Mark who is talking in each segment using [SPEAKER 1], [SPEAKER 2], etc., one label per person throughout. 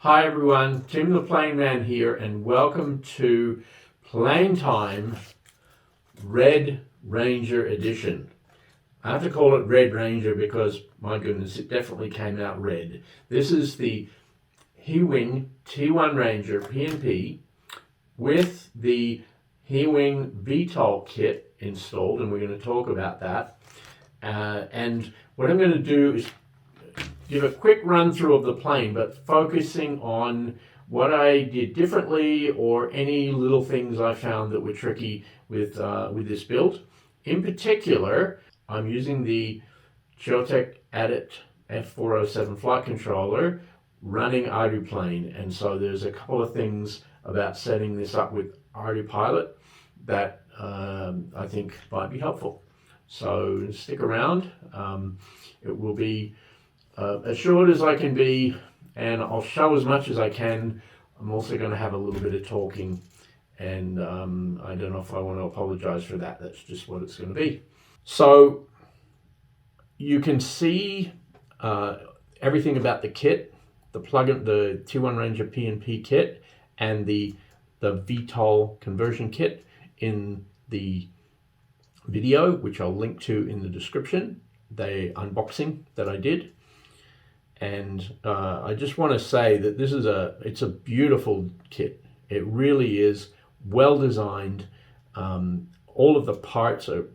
[SPEAKER 1] Hi everyone, Tim the Plane Man here, and welcome to Plane Time Red Ranger Edition. I have to call it Red Ranger because, my goodness, it definitely came out red. This is the HEE Wing T1 Ranger PNP with the HEE Wing VTOL kit installed, and we're going to talk about that. And what I'm going to do is give a quick run through of the plane, but focusing on what I did differently or any little things I found that were tricky with this build. In particular, I'm using the QioTek Adept F407 flight controller running ArduPilot, and so there's a couple of things about setting this up with ArduPilot that I think might be helpful. So stick around. It will be as short as I can be, and I'll show as much as I can. I'm also going to have a little bit of talking, and I don't know if I want to apologize for that. That's just what it's going to be. So you can see everything about the kit, the plugin, the T1 Ranger PNP kit, and the VTOL conversion kit in the video, which I'll link to in the description, the unboxing that I did. And I just want to say that this is it's a beautiful kit. It really is well designed. All of the parts are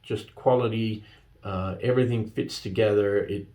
[SPEAKER 1] just quality. Everything fits together. It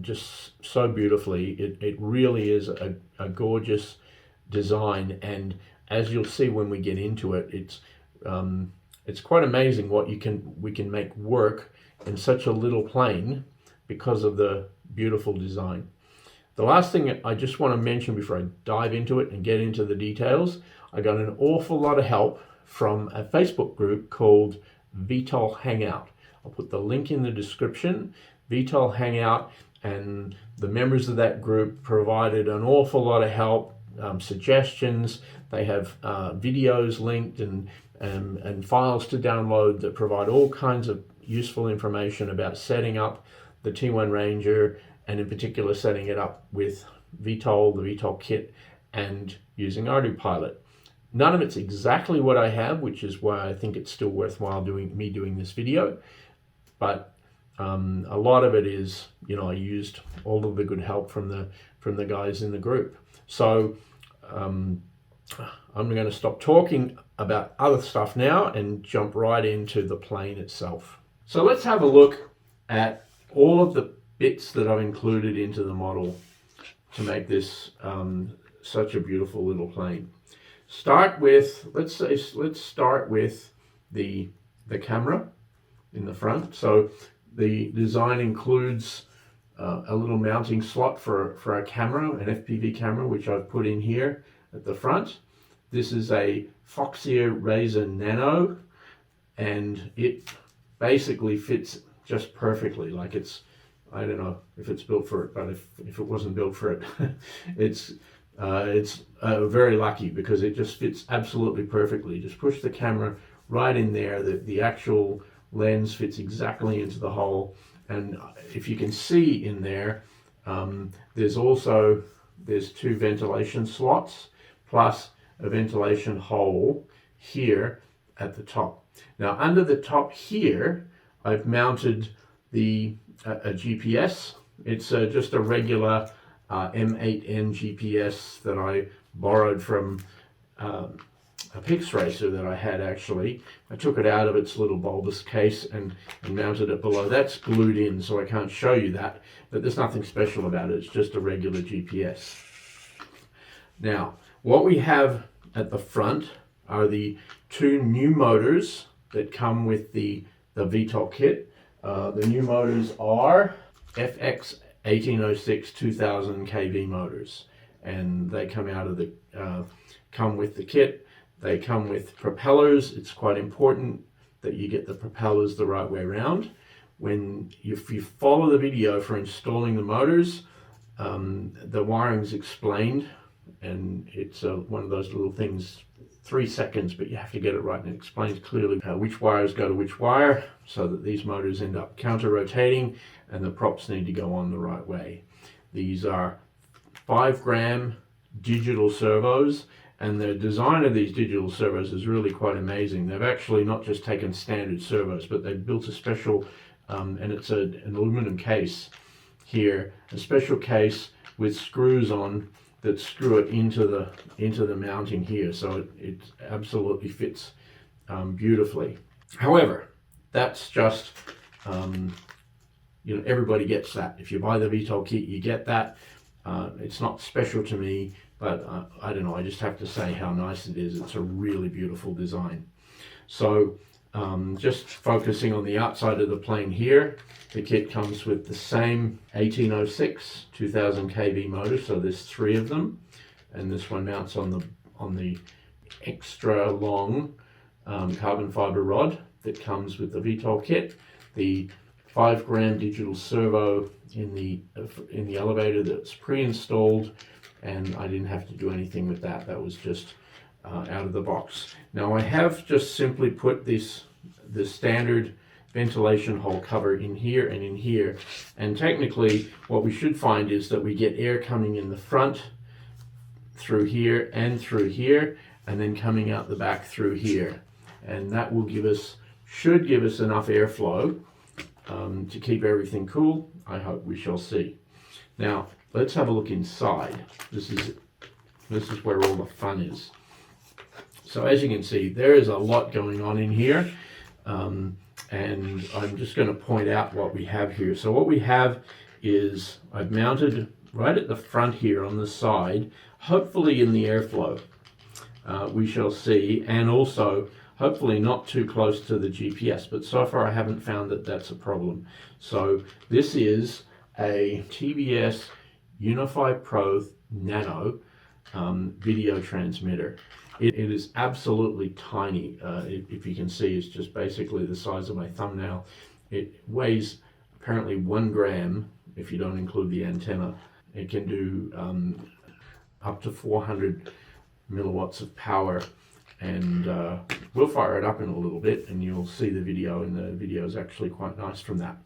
[SPEAKER 1] just so beautifully. It really is a gorgeous design. And as you'll see when we get into it, it's quite amazing what we can make work in such a little plane because of the beautiful design. The last thing I just want to mention before I dive into it and get into the details, I got an awful lot of help from a Facebook group called VTOL Hangout. I'll put the link in the description. VTOL Hangout, and the members of that group provided an awful lot of help, suggestions. They have videos linked and files to download that provide all kinds of useful information about setting up the T1 Ranger, and in particular setting it up with VTOL, the VTOL kit, and using ArduPilot. None of it's exactly what I have, which is why I think it's still worthwhile doing this video, but a lot of it is, I used all of the good help from the guys in the group. So I'm going to stop talking about other stuff now and jump right into the plane itself. So let's have a look at all of the bits that I've included into the model to make this such a beautiful little plane. Let's start with the camera in the front. So the design includes a little mounting slot for a camera, an FPV camera, which I've put in here at the front. This is a Foxeer Razor Nano, and it basically fits just perfectly. Like I don't know if it's built for it, but if it wasn't built for it, it's very lucky because it just fits absolutely perfectly. Just push the camera right in there. The actual lens fits exactly into the hole, and if you can see in there, there's two ventilation slots plus a ventilation hole here at the top. Now under the top here, I've mounted a GPS. It's just a regular M8N GPS that I borrowed from a Pix Racer that I had actually. I took it out of its little bulbous case and mounted it below. That's glued in, so I can't show you that, but there's nothing special about it. It's just a regular GPS. Now, what we have at the front are the two new motors that come with the VTOL kit. The new motors are FX 1806 2000 kV motors, and they come with the kit. They come with propellers. It's quite important that you get the propellers the right way around. If you follow the video for installing the motors, the wiring's explained, and it's one of those little things, 3 seconds, but you have to get it right, and it explains clearly which wires go to which wire so that these motors end up counter-rotating and the props need to go on the right way. These are 5 gram digital servos, and the design of these digital servos is really quite amazing. They've actually not just taken standard servos, but they've built a special, and it's an aluminum case here, a special case with screws on that screw it into the mounting here, so it absolutely fits beautifully. However, that's just everybody gets that. If you buy the VTOL kit, you get that. It's not special to me, but I don't know, I just have to say how nice it is. It's a really beautiful design. So just focusing on the outside of the plane here, the kit comes with the same 1806 2000 kV motor, so there's 3 of them, and this one mounts on the extra long carbon fiber rod that comes with the VTOL kit. The 5-gram digital servo in the elevator that's pre-installed, and I didn't have to do anything with that. That was just out of the box. Now I have just simply put the standard ventilation hole cover in here and in here, and technically what we should find is that we get air coming in the front through here, and then coming out the back through here, and that will should give us enough airflow to keep everything cool. I hope. We shall see. Now let's have a look inside. This is where all the fun is. So as you can see, there is a lot going on in here, and I'm just going to point out what we have here. So what we have is I've mounted right at the front here on the side, hopefully in the airflow. We shall see, and also hopefully not too close to the GPS, but so far I haven't found that that's a problem. So this is a TBS Unify Pro Nano video transmitter. It is absolutely tiny. If you can see, it's just basically the size of my thumbnail. It weighs apparently 1 gram if you don't include the antenna. It can do up to 400 milliwatts of power, and we'll fire it up in a little bit and you'll see the video, and the video is actually quite nice from that.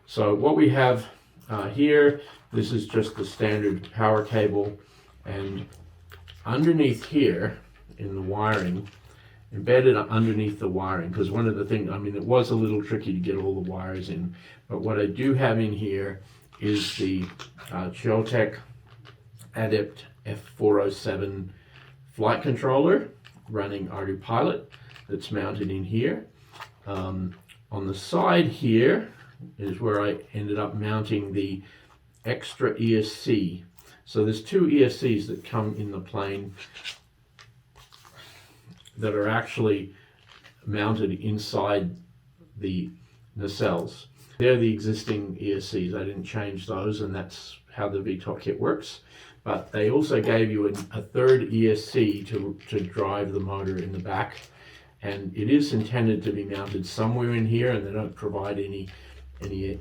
[SPEAKER 1] So what we have here, this is just the standard power cable, and underneath here in the wiring, embedded underneath the wiring, because one of the things, I mean, it was a little tricky to get all the wires in, but what I do have in here is the QioTek Adept F407 flight controller running ArduPilot that's mounted in here. On the side here is where I ended up mounting the extra ESC. So there's 2 ESCs that come in the plane that are actually mounted inside the nacelles. They're the existing ESCs. I didn't change those, and that's how the VTOL kit works. But they also gave you a 3rd ESC to drive the motor in the back, and it is intended to be mounted somewhere in here, and they don't provide any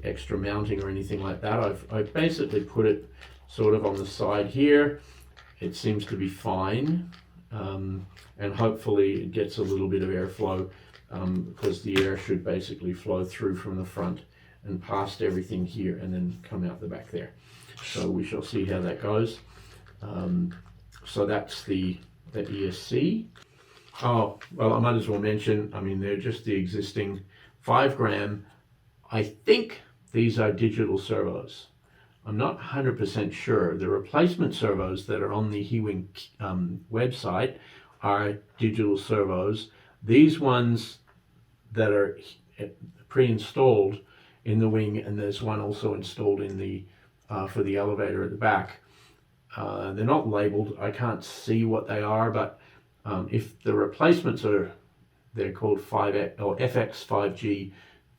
[SPEAKER 1] extra mounting or anything like that. I've basically put it sort of on the side here. It seems to be fine, and hopefully it gets a little bit of airflow, because the air should basically flow through from the front and past everything here and then come out the back there. So we shall see how that goes. So that's the ESC. Oh, well, I might as well mention, I mean, they're just the existing 5-gram. I think these are digital servos. I'm not 100% sure. The replacement servos that are on the HEE Wing website are digital servos. These ones that are pre-installed in the wing, and there's one also installed in the for the elevator at the back. They're not labeled. I can't see what they are, but if the replacements are, they're called 5X or FX 5G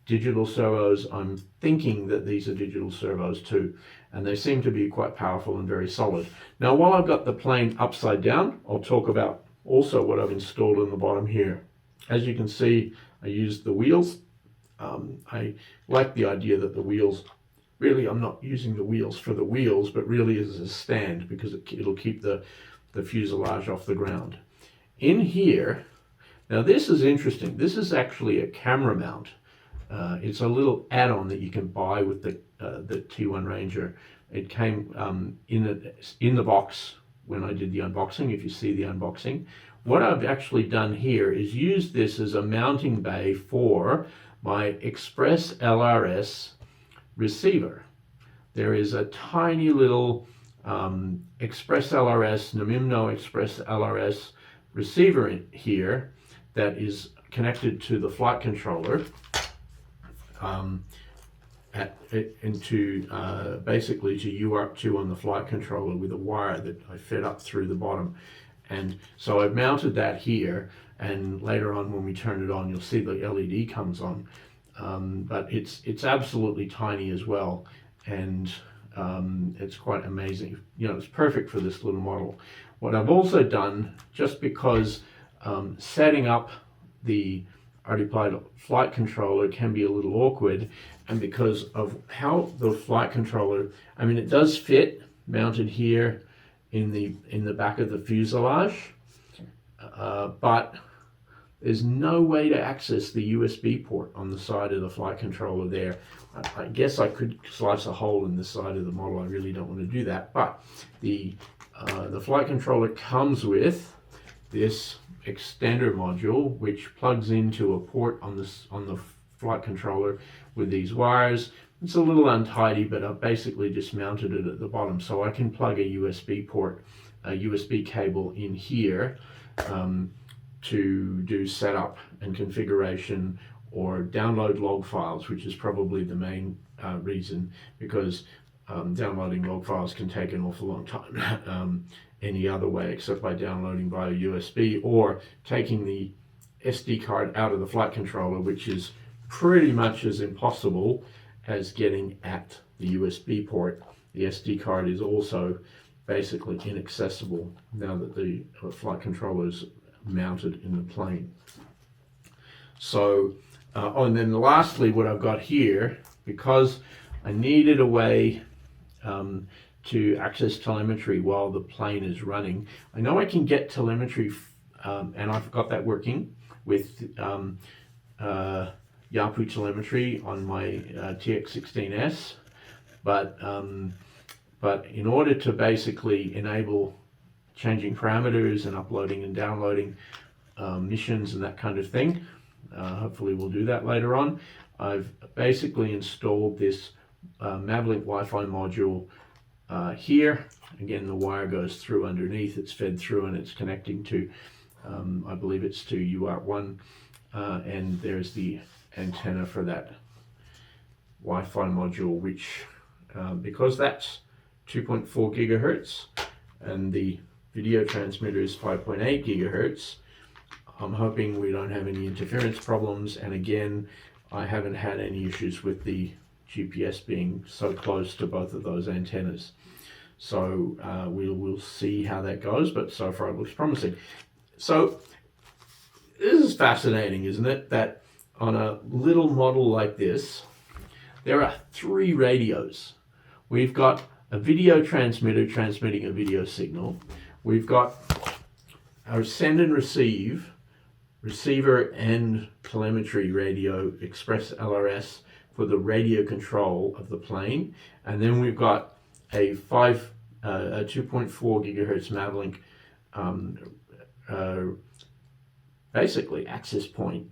[SPEAKER 1] digital servos. I'm thinking that these are digital servos too, and they seem to be quite powerful and very solid. Now, while I've got the plane upside down, I'll talk about also what I've installed in the bottom here. As you can see, I used the wheels. I like the idea that the wheels, really I'm not using the wheels for the wheels, but really as a stand, because it'll keep the fuselage off the ground. In here, now this is interesting. This is actually a camera mount. It's a little add-on that you can buy with the T1 Ranger. It came in the box when I did the unboxing, if you see the unboxing. What I've actually done here is use this as a mounting bay for my Express LRS receiver. There is a tiny little Express LRS, Namimno Express LRS receiver in here that is connected to the flight controller basically to UART2 on the flight controller with a wire that I fed up through the bottom. And so I've mounted that here, and later on when we turn it on, you'll see the LED comes on. But it's absolutely tiny as well, and it's quite amazing. You know, it's perfect for this little model. What I've also done, just because setting up the ArduPilot flight controller can be a little awkward, and because of how the flight controller, I mean, it does fit mounted here in the back of the fuselage, but there's no way to access the USB port on the side of the flight controller there. I guess I could slice a hole in the side of the model. I really don't want to do that, but the flight controller comes with this extender module, which plugs into a port on the flight controller with these wires. It's a little untidy, but I've basically just mounted it at the bottom, so I can plug a USB port, a USB cable in here to do setup and configuration or download log files, which is probably the main reason, because downloading log files can take an awful long time any other way except by downloading via USB or taking the SD card out of the flight controller, which is pretty much as impossible as getting at the USB port. The SD card is also basically inaccessible now that the flight controller is mounted in the plane. So, and then lastly, what I've got here, because I needed a way to access telemetry while the plane is running. I know I can get telemetry, and I've got that working with Yapu telemetry on my TX16S, but in order to basically enable changing parameters and uploading and downloading missions and that kind of thing, hopefully we'll do that later on, I've basically installed this MavLink Wi-Fi module here. Again, the wire goes through underneath, it's fed through, and it's connecting to, I believe it's to UART1, and there's the antenna for that Wi-Fi module, which because that's 2.4 gigahertz and the video transmitter is 5.8 gigahertz, I'm hoping we don't have any interference problems. And again, I haven't had any issues with the GPS being so close to both of those antennas. So we'll see how that goes, but so far it looks promising. So this is fascinating, isn't it? That on a little model like this, there are 3 radios. We've got a video transmitter transmitting a video signal. We've got our send and receiver and telemetry radio, Express LRS, for the radio control of the plane. And then we've got a 2.4 gigahertz MavLink basically access point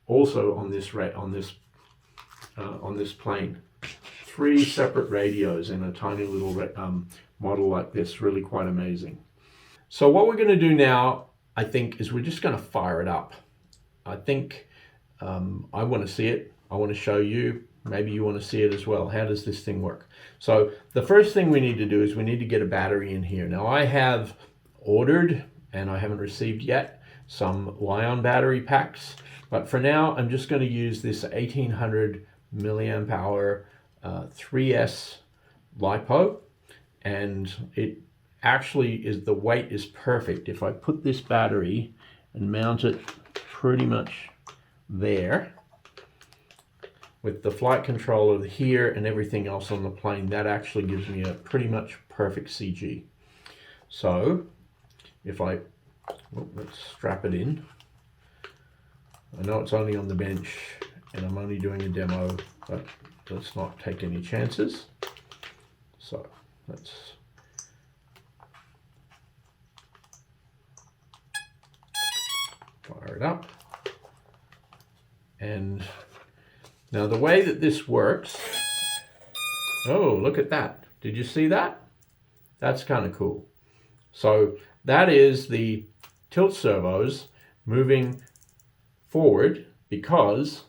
[SPEAKER 1] also on this plane. 3 separate radios in a tiny little model like this, really quite amazing. So what we're going to do now, I think, is we're just going to fire it up. I think I want to see it. I want to show you. Maybe you want to see it as well. How does this thing work? So the first thing we need to do is we need to get a battery in here. Now I have ordered, and I haven't received yet, some Li-ion battery packs. But for now, I'm just going to use this 1800 milliamp hour 3S LiPo, and it actually is, the weight is perfect. If I put this battery and mount it pretty much there, with the flight controller here and everything else on the plane, that actually gives me a pretty much perfect CG. So if let's strap it in. I know it's only on the bench and I'm only doing a demo, but let's not take any chances. So let's Fire it up. And now the way that this works, oh, look at that. Did you see that? That's kind of cool. So that is the tilt servos moving forward because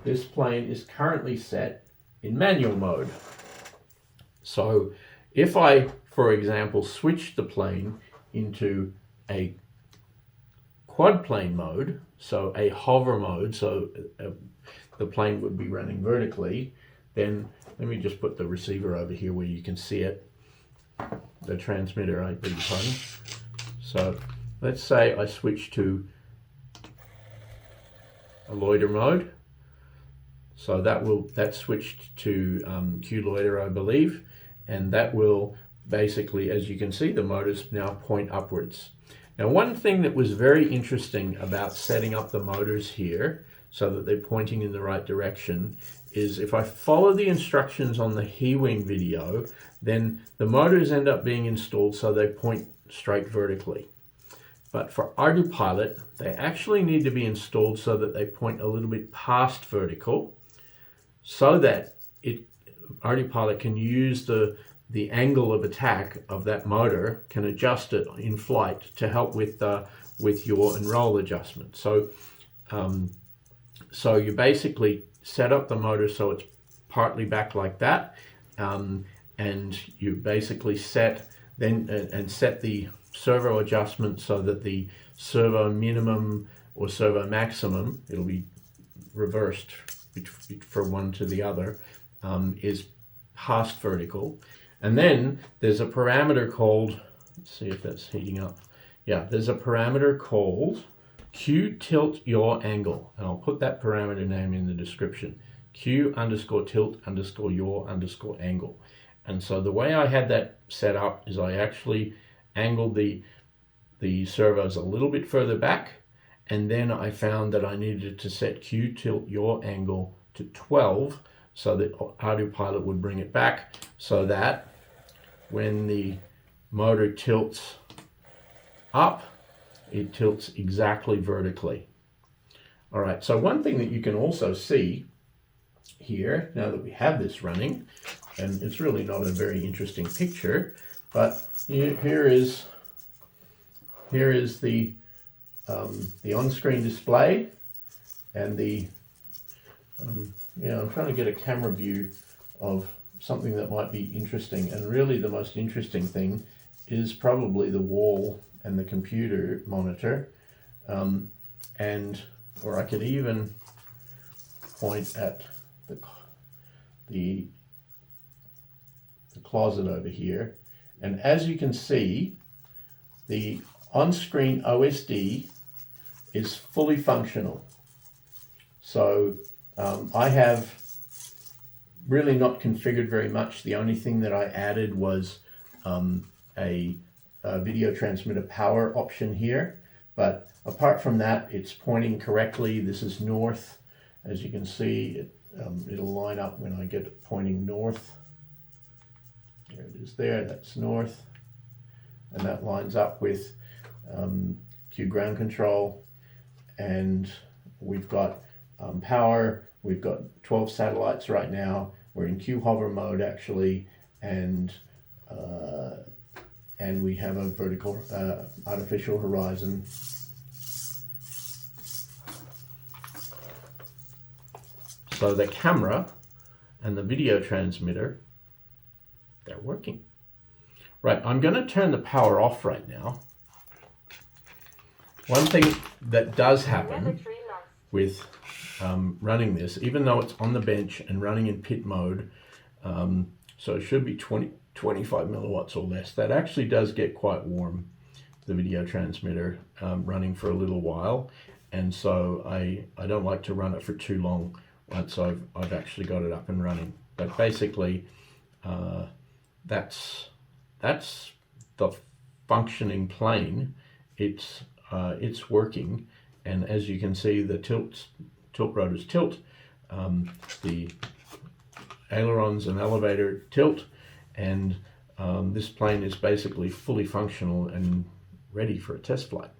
[SPEAKER 1] this plane is currently set in manual mode. So if I, for example, switch the plane into a quad plane mode, so a hover mode, so the plane would be running vertically, then let me just put the receiver over here where you can see it, the transmitter, I beg your pardon. So let's say I switch to a loiter mode. So that's switched to Q loiter, I believe, and that will basically, as you can see, the motors now point upwards. Now, one thing that was very interesting about setting up the motors here so that they're pointing in the right direction is if I follow the instructions on the HEE Wing video, then the motors end up being installed so they point straight vertically. But for ArduPilot, they actually need to be installed so that they point a little bit past vertical, so that ArduPilot can use the angle of attack of that motor, can adjust it in flight to help with yaw and roll adjustment. So so you basically set up the motor so it's partly back like that, and you basically set the servo adjustment so that the servo minimum or servo maximum, it'll be reversed from one to the other, is past vertical. And then there's a parameter called, let's see if that's heating up. Yeah, there's a parameter called Q tilt yaw angle, and I'll put that parameter name in the description. Q _ tilt _ yaw _ angle. And so the way I had that set up is I actually angled the servos a little bit further back, and then I found that I needed to set Q tilt yaw angle to 12 so that ArduPilot would bring it back, so that when the motor tilts up, it tilts exactly vertically. All right, so one thing that you can also see here, now that we have this running, and it's really not a very interesting picture, but here is the on-screen display, and I'm trying to get a camera view of something that might be interesting, and really the most interesting thing is probably the wall and the computer monitor, or I could even point at the closet over here, and as you can see, the on-screen OSD is fully functional. So I have really not configured very much. The only thing that I added was a video transmitter power option here, but apart from that, it's pointing correctly. This is north. As you can see, it'll line up when I get it pointing north. There it is there, that's north. And that lines up with Q ground control. And we've got power. We've got 12 satellites right now. We're in Q hover mode actually, and we have a vertical artificial horizon. So the camera and the video transmitter, they're working. Right, I'm going to turn the power off right now. One thing that does happen with running this, even though it's on the bench and running in pit mode, so it should be 25 milliwatts or less, that actually does get quite warm, the video transmitter, running for a little while, and so I don't like to run it for too long once I've actually got it up and running. But basically, that's the functioning plane. It's working, and as you can see, the tilt rotors tilt, the ailerons and elevator tilt, and this plane is basically fully functional and ready for a test flight.